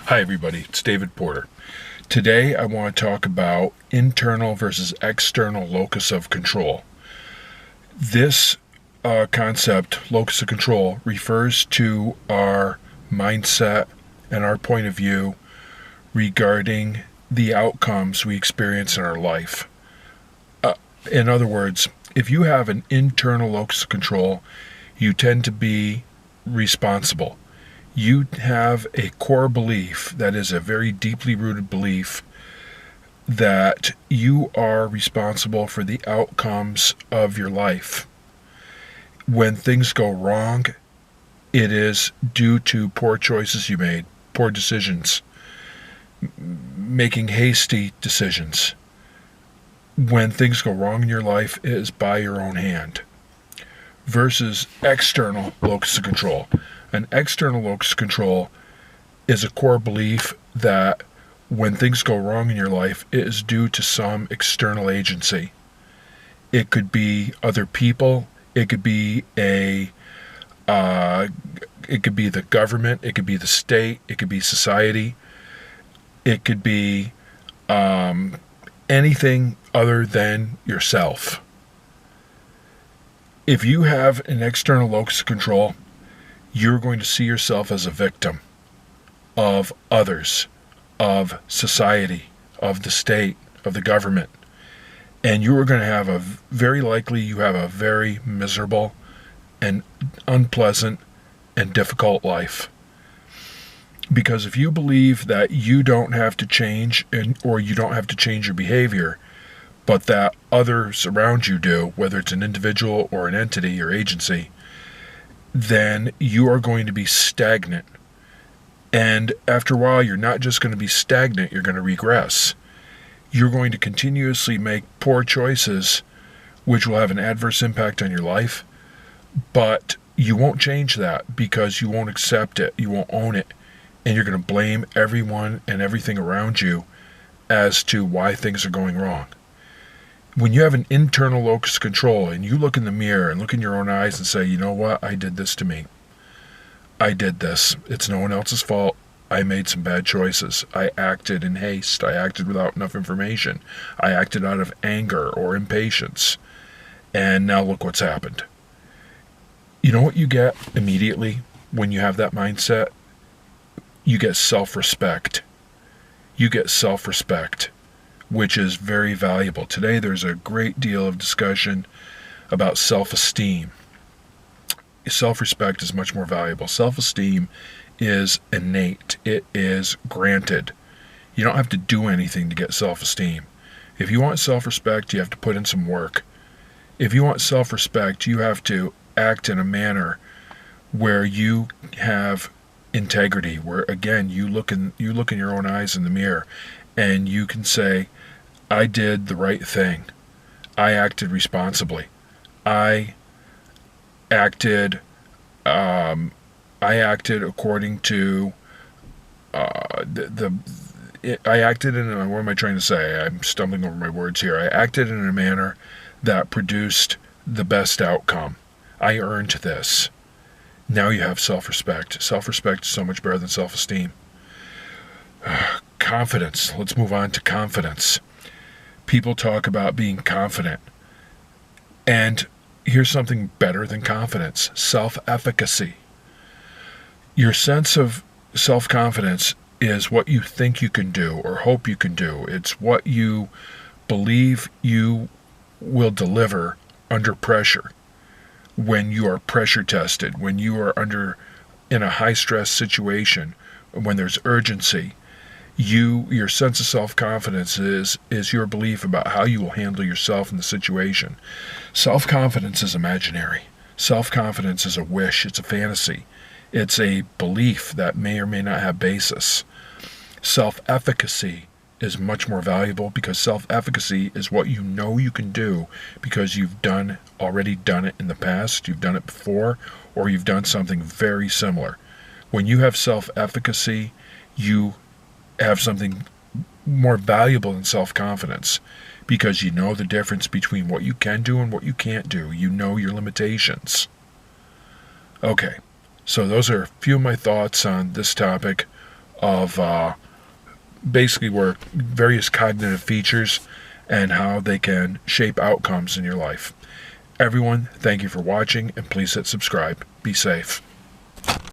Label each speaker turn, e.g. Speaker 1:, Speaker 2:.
Speaker 1: Hi everybody, it's David Porter. Today I want to talk about internal versus external locus of control. This concept, locus of control, refers to our mindset and our point of view regarding the outcomes we experience in our life. In other words, if you have an internal locus of control, you tend to be responsible. You have a core belief that is a very deeply rooted belief that you are responsible for the outcomes of your life. When things go wrong, it is due to poor choices you made, poor decisions, making hasty decisions. When things go wrong in your life, it is by your own hand. Versus external locus of control. An external locus of control is a core belief that when things go wrong in your life, it is due to some external agency. It could be other people. It could be the government. It could be the state. It could be society. It could be anything other than yourself. If you have an external locus of control, you're going to see yourself as a victim of others, of society, of the state, of the government. And you are going to have very miserable and unpleasant and difficult life. Because if you believe that you don't have to change or you don't have to change your behavior, but that others around you do, whether it's an individual or an entity or agency, then you are going to be stagnant. And after a while, you're not just going to be stagnant, you're going to regress. You're going to continuously make poor choices, which will have an adverse impact on your life, but you won't change that because you won't accept it, you won't own it, and you're going to blame everyone and everything around you as to why things are going wrong. When you have an internal locus of control and you look in the mirror and look in your own eyes and say, you know what, I did this to me. I did this. It's no one else's fault. I made some bad choices. I acted in haste. I acted without enough information. I acted out of anger or impatience. And now look what's happened. You know what you get immediately when you have that mindset? You get self-respect. You get self-respect, which is very valuable. Today there's a great deal of discussion about self-esteem. Self-respect is much more valuable. Self-esteem is innate. It is granted. You don't have to do anything to get self-esteem. If you want self-respect, you have to put in some work. If you want self-respect, you have to act in a manner where you have integrity, where again you look in your own eyes in the mirror and you can say, I did the right thing. I acted responsibly. I acted according to I acted in what am I trying to say? I'm stumbling over my words here. I acted in a manner that produced the best outcome. I earned this. Now you have self-respect. Self-respect is so much better than self-esteem. Confidence. Let's move on to confidence. People talk about being confident. And here's something better than confidence. Self-efficacy. Your sense of self-confidence is what you think you can do or hope you can do. It's what you believe you will deliver under pressure. When you are pressure tested, when you are in a high-stress situation, when there's urgency, your sense of self-confidence is your belief about how you will handle yourself in the situation. Self-confidence is imaginary. Self-confidence is a wish. It's a fantasy. It's a belief that may or may not have basis. Self-efficacy is much more valuable because self-efficacy is what you know you can do because you've already done it in the past, you've done it before, or you've done something very similar. When you have self-efficacy, you have something more valuable than self-confidence because you know the difference between what you can do and what you can't do. You know your limitations. Okay, so those are a few of my thoughts on this topic of basically where various cognitive features and how they can shape outcomes in your life. Everyone, thank you for watching, and please hit subscribe. Be safe.